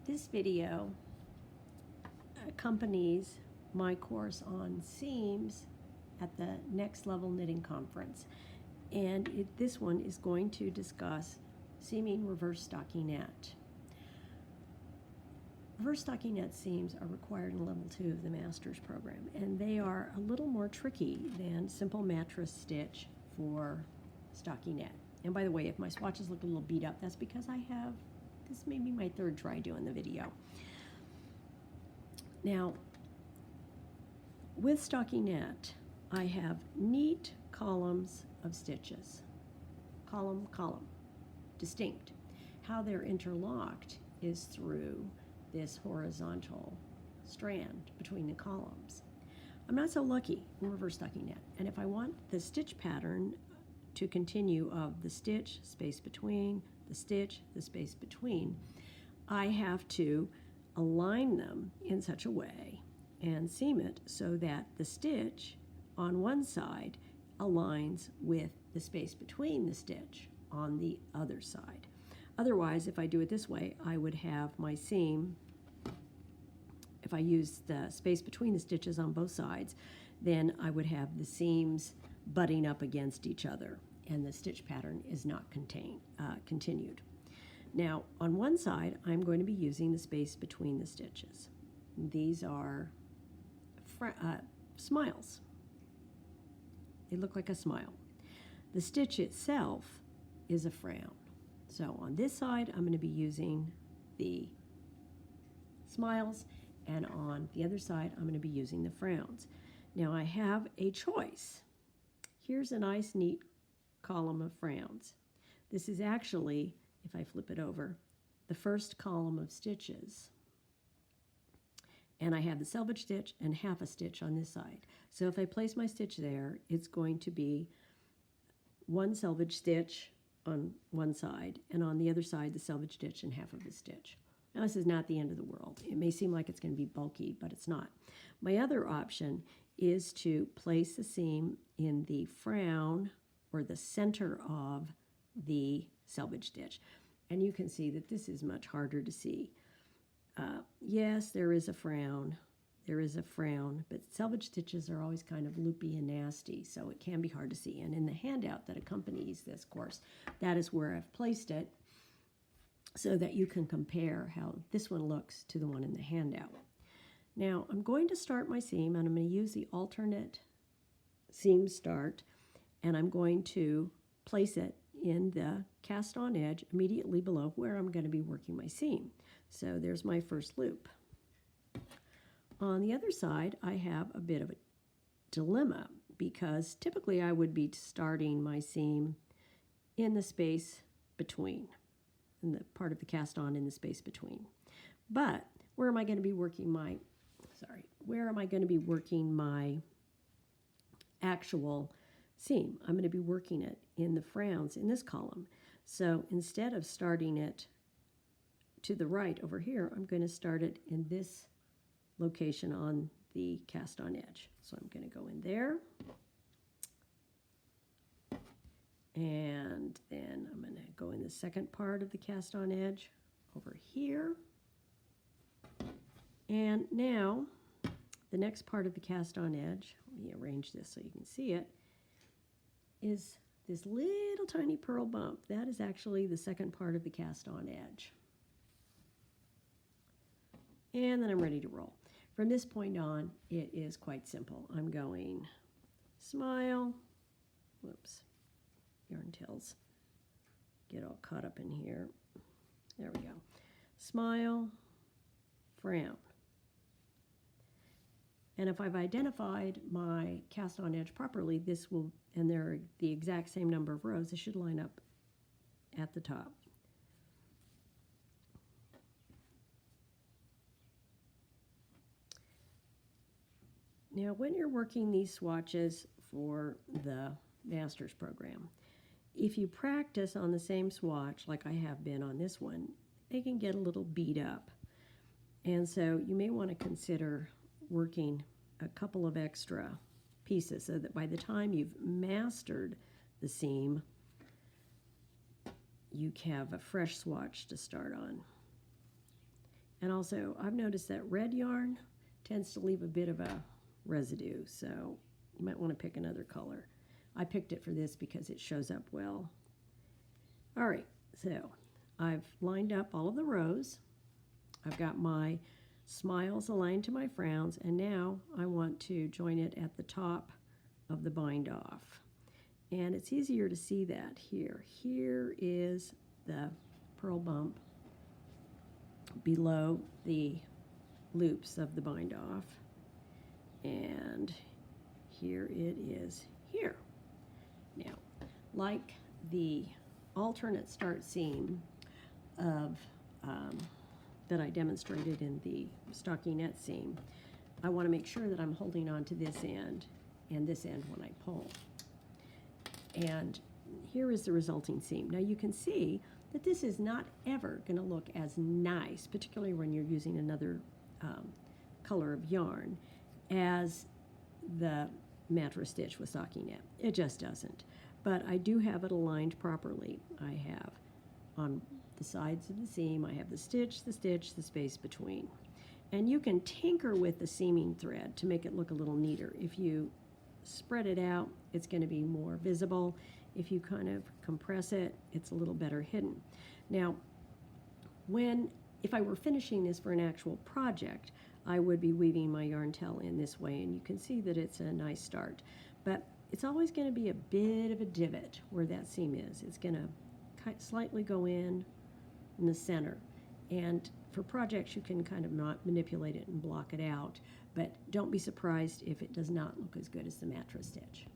This video accompanies my course on seams at the Next Level Knitting Conference. And this one is going to discuss seaming reverse stockinette. Reverse stockinette seams are required in level 2 of the master's program, and they are a little more tricky than simple mattress stitch for stockinette. And by the way, if my swatches look a little beat up, that's because this may be my third try doing the video. Now, with stockinette, I have neat columns of stitches. Column, column, distinct. How they're interlocked is through this horizontal strand between the columns. I'm not so lucky in reverse stockinette, and if I want the stitch pattern to continue of the stitch, space between, the stitch, the space between, I have to align them in such a way and seam it so that the stitch on one side aligns with the space between the stitch on the other side. Otherwise, if I do it this way, I would have my seam, if I use the space between the stitches on both sides, then I would have the seams butting up against each other, and the stitch pattern is not continued. Now, on one side, I'm going to be using the space between the stitches. These are smiles. They look like a smile. The stitch itself is a frown. So on this side, I'm going to be using the smiles, and on the other side, I'm going to be using the frowns. Now I have a choice. Here's a nice, neat column of frowns. This is actually, if I flip it over, the first column of stitches. And I have the selvage stitch and half a stitch on this side. So if I place my stitch there, it's going to be one selvage stitch on one side, and on the other side, the selvage stitch and half of the stitch. Now, this is not the end of the world. It may seem like it's going to be bulky, but it's not. My other option is to place the seam in the frown or the center of the selvage stitch. And you can see that this is much harder to see. Yes, there is a frown. There is a frown, but selvage stitches are always kind of loopy and nasty, so it can be hard to see. And in the handout that accompanies this course, that is where I've placed it so that you can compare how this one looks to the one in the handout. Now, I'm going to start my seam, and I'm going to use the alternate seam start, and I'm going to place it in the cast on edge immediately below where I'm going to be working my seam. So there's my first loop. On the other side, I have a bit of a dilemma because typically I would be starting my seam in the space between, in the part of the cast on in the space between. But where am I going to be working my, where am I going to be working my actual seam? I'm going to be working it in the frowns in this column. So instead of starting it to the right over here, I'm going to start it in this location on the cast on edge. So I'm going to go in there, and then I'm going to go in the second part of the cast on edge over here. And now the next part of the cast on edge, let me arrange this so you can see it, is this little tiny purl bump. That is actually the second part of the cast on edge. And then I'm ready to roll. From this point on, it is quite simple. I'm going smile, whoops, yarn tails get all caught up in here. There we go. Smile, frown. And if I've identified my cast on edge properly, this will, and there are the exact same number of rows, this should line up at the top. Now, when you're working these swatches for the master's program, if you practice on the same swatch like I have been on this one, they can get a little beat up. And so you may want to consider working a couple of extra pieces so that by the time you've mastered the seam, you have a fresh swatch to start on. And also, I've noticed that red yarn tends to leave a bit of a residue, so you might want to pick another color. I picked it for this because it shows up well. All right, so I've lined up all of the rows. I've got my smiles aligned to my frowns, and now I want to join it at the top of the bind off. And it's easier to see that here. Here is the purl bump below the loops of the bind off, and here it is here. Now, like the alternate start seam of that I demonstrated in the stockinette seam, I want to make sure that I'm holding on to this end and this end when I pull. And here is the resulting seam. Now you can see that this is not ever going to look as nice, particularly when you're using another color of yarn, as the mantra stitch with stockinette. It just doesn't. But I do have it aligned properly. I have on the sides of the seam, I have the stitch, the space between. And you can tinker with the seaming thread to make it look a little neater. If you spread it out, it's going to be more visible. If you kind of compress it, it's a little better hidden. Now, if I were finishing this for an actual project, I would be weaving my yarn tail in this way, and you can see that it's a nice start. But it's always going to be a bit of a divot where that seam is. It's going to slightly go in the center. And for projects, you can kind of not manipulate it and block it out, but don't be surprised if it does not look as good as the mantra stitch.